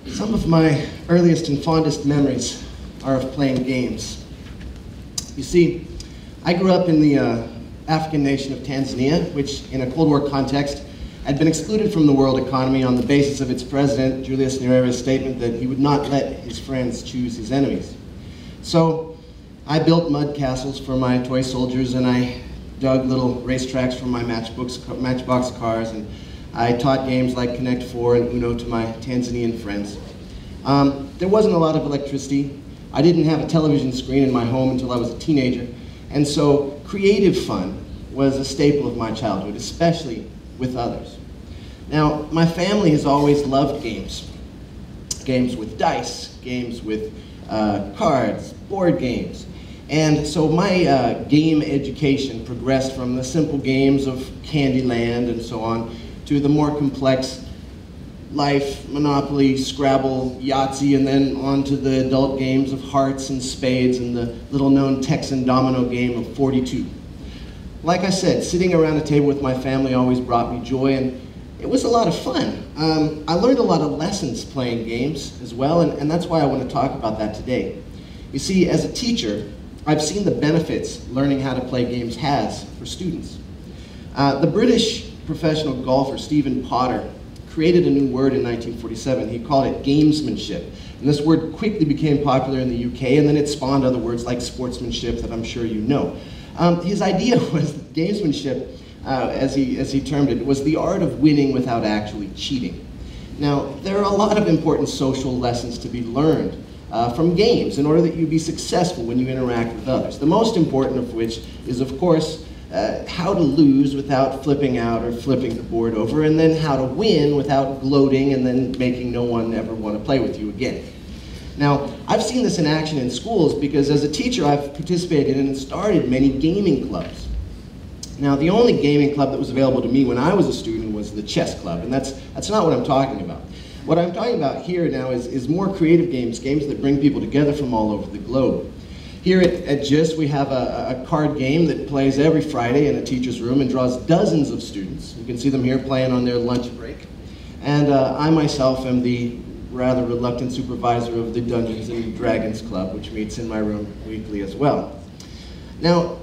Some of my earliest and fondest memories are of playing games. You see, I grew up in the African nation of Tanzania, which in a Cold War context had been excluded from the world economy on the basis of its president, Julius Nyerere's statement that he would not let his friends choose his enemies. So I built mud castles for my toy soldiers, and I dug little racetracks for my matchbox cars, and I taught games like Connect 4 and Uno to my Tanzanian friends. There wasn't a lot of electricity. I didn't have a television screen in my home until I was a teenager, and so creative fun was a staple of my childhood, especially with others. Now, my family has always loved games. Games with dice, games with cards, board games. And so my game education progressed from the simple games of Candyland and so on to the more complex Life, Monopoly, Scrabble, Yahtzee, and then on to the adult games of Hearts and Spades and the little-known Texan domino game of 42. Like I said, sitting around a table with my family always brought me joy, and it was a lot of fun. I learned a lot of lessons playing games as well, and that's why I want to talk about that today. You see, as a teacher, I've seen the benefits learning how to play games has for students. The British professional golfer Stephen Potter created a new word in 1947. He called it gamesmanship. And this word quickly became popular in the UK, and then it spawned other words like sportsmanship that I'm sure you know. His idea was that gamesmanship, as he termed it, was the art of winning without actually cheating. Now, there are a lot of important social lessons to be learned from games in order that you be successful when you interact with others. The most important of which is, of course, how to lose without flipping out or flipping the board over, and then how to win without gloating and then making no one ever want to play with you again. Now, I've seen this in action in schools because as a teacher I've participated in and started many gaming clubs. Now, the only gaming club that was available to me when I was a student was the chess club, and that's not what I'm talking about. What I'm talking about here now is more creative games that bring people together from all over the globe. Here at JIS, we have a card game that plays every Friday in a teacher's room and draws dozens of students. You can see them here playing on their lunch break. And I myself am the rather reluctant supervisor of the Dungeons and Dragons Club, which meets in my room weekly as well. Now,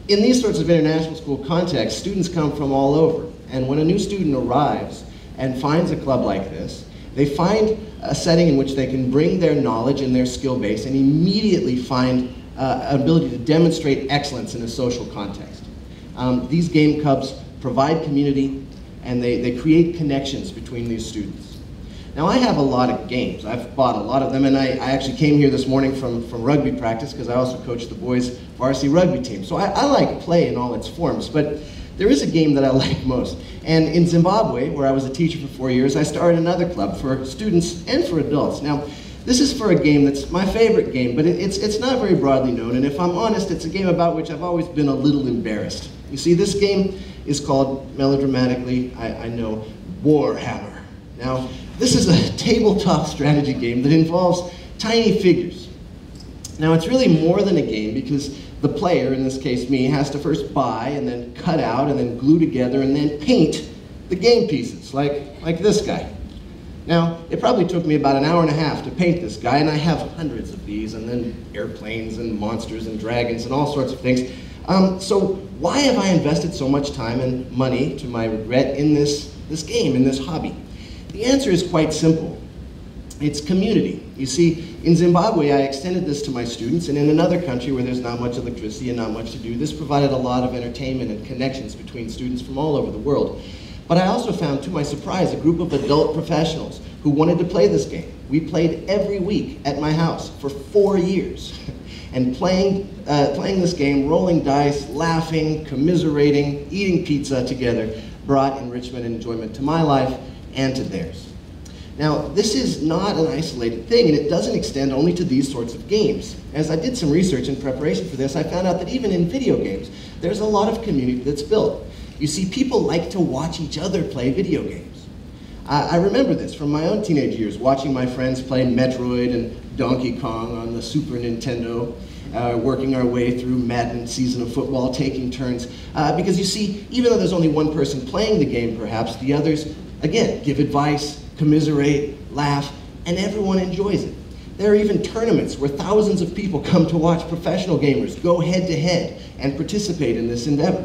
in these sorts of international school contexts, students come from all over. And when a new student arrives and finds a club like this, they find a setting in which they can bring their knowledge and their skill base and immediately find an ability to demonstrate excellence in a social context. These game clubs provide community, and they create connections between these students. Now, I have a lot of games. I've bought a lot of them, and I actually came here this morning from rugby practice because I also coach the boys' varsity rugby team. So I like play in all its forms, but there is a game that I like most. And in Zimbabwe, where I was a teacher for 4 years, I started another club for students and for adults. Now, this is for a game that's my favorite game, but it's not very broadly known, and if I'm honest, it's a game about which I've always been a little embarrassed. You see, this game is called, melodramatically, I know, Warhammer. Now, this is a tabletop strategy game that involves tiny figures. Now, it's really more than a game because the player, in this case me, has to first buy and then cut out and then glue together and then paint the game pieces, like this guy. Now, it probably took me about an hour and a half to paint this guy, and I have hundreds of these, and then airplanes and monsters and dragons and all sorts of things. So why have I invested so much time and money, to my regret, in this game, in this hobby? The answer is quite simple. It's community. You see, in Zimbabwe, I extended this to my students, and in another country where there's not much electricity and not much to do, this provided a lot of entertainment and connections between students from all over the world. But I also found, to my surprise, a group of adult professionals who wanted to play this game. We played every week at my house for 4 years. And playing this game, rolling dice, laughing, commiserating, eating pizza together brought enrichment and enjoyment to my life and to theirs. Now, this is not an isolated thing, and it doesn't extend only to these sorts of games. As I did some research in preparation for this, I found out that even in video games, there's a lot of community that's built. You see, people like to watch each other play video games. I remember this from my own teenage years, watching my friends play Metroid and Donkey Kong on the Super Nintendo, working our way through Madden season of football, taking turns. Because you see, even though there's only one person playing the game perhaps, the others, again, give advice, commiserate, laugh, and everyone enjoys it. There are even tournaments where thousands of people come to watch professional gamers go head-to-head and participate in this endeavor.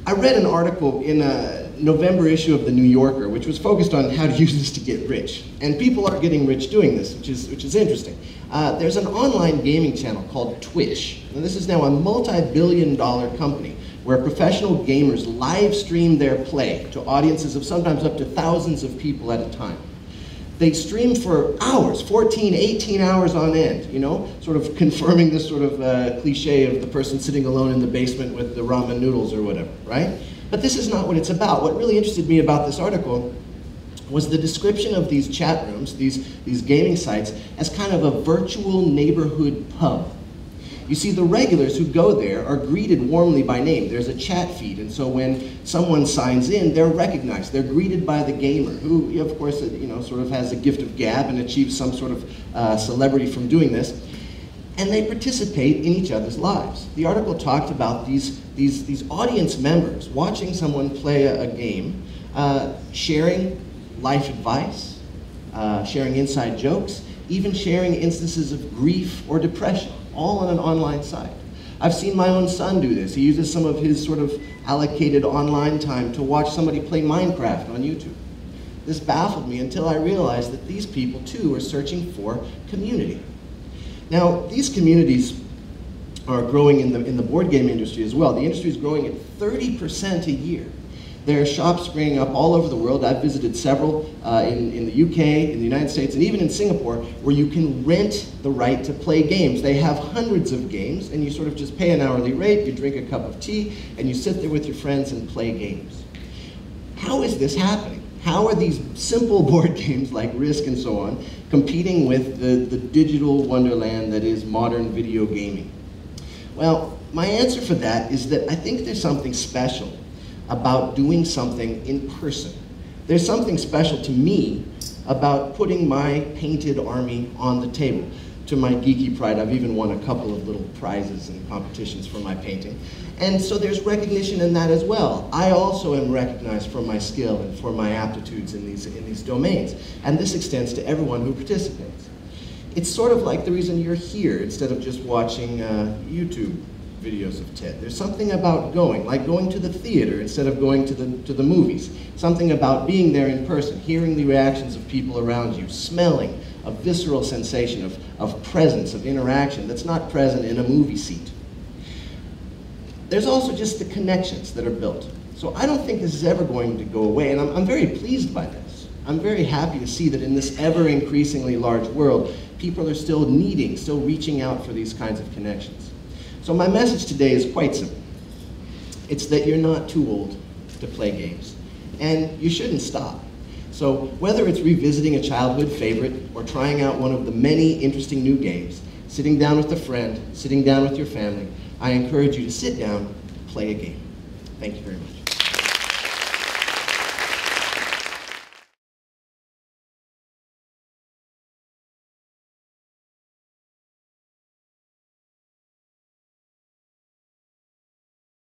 I read an article in a November issue of The New Yorker, which was focused on how to use this to get rich. And people are getting rich doing this, which is interesting. There's an online gaming channel called Twitch. And this is now a multi-billion-dollar company where professional gamers live stream their play to audiences of sometimes up to thousands of people at a time. They stream for hours, 14, 18 hours on end, you know, sort of confirming this sort of cliche of the person sitting alone in the basement with the ramen noodles or whatever, right? But this is not what it's about. What really interested me about this article was the description of these chat rooms, these gaming sites, as kind of a virtual neighborhood pub. You see, the regulars who go there are greeted warmly by name. There's a chat feed, and so when someone signs in, they're recognized. They're greeted by the gamer, who, of course, you know, sort of has a gift of gab and achieves some sort of celebrity from doing this. And they participate in each other's lives. The article talked about these audience members watching someone play a game, sharing life advice, sharing inside jokes, even sharing instances of grief or depression, all on an online site. I've seen my own son do this. He uses some of his sort of allocated online time to watch somebody play Minecraft on YouTube. This baffled me until I realized that these people too are searching for community. Now, these communities are growing in the board game industry as well. The industry is growing at 30% a year. There are shops springing up all over the world. I've visited several in the UK, in the United States, and even in Singapore, where you can rent the right to play games. They have hundreds of games, and you sort of just pay an hourly rate, you drink a cup of tea, and you sit there with your friends and play games. How is this happening? How are these simple board games like Risk and so on competing with the digital wonderland that is modern video gaming? Well, my answer for that is that I think there's something special about doing something in person. There's something special to me about putting my painted army on the table. To my geeky pride, I've even won a couple of little prizes and competitions for my painting. And so there's recognition in that as well. I also am recognized for my skill and for my aptitudes in these domains. And this extends to everyone who participates. It's sort of like the reason you're here instead of just watching YouTube videos of TED. There's something about going, like going to the theater instead of going to the movies. Something about being there in person, hearing the reactions of people around you, smelling a visceral sensation of presence, of interaction that's not present in a movie seat. There's also just the connections that are built. So I don't think this is ever going to go away, and I'm very pleased by this. I'm very happy to see that in this ever increasingly large world, people are still reaching out for these kinds of connections. So my message today is quite simple. It's that you're not too old to play games, and you shouldn't stop. So whether it's revisiting a childhood favorite or trying out one of the many interesting new games, sitting down with a friend, sitting down with your family, I encourage you to sit down, play a game. Thank you very much.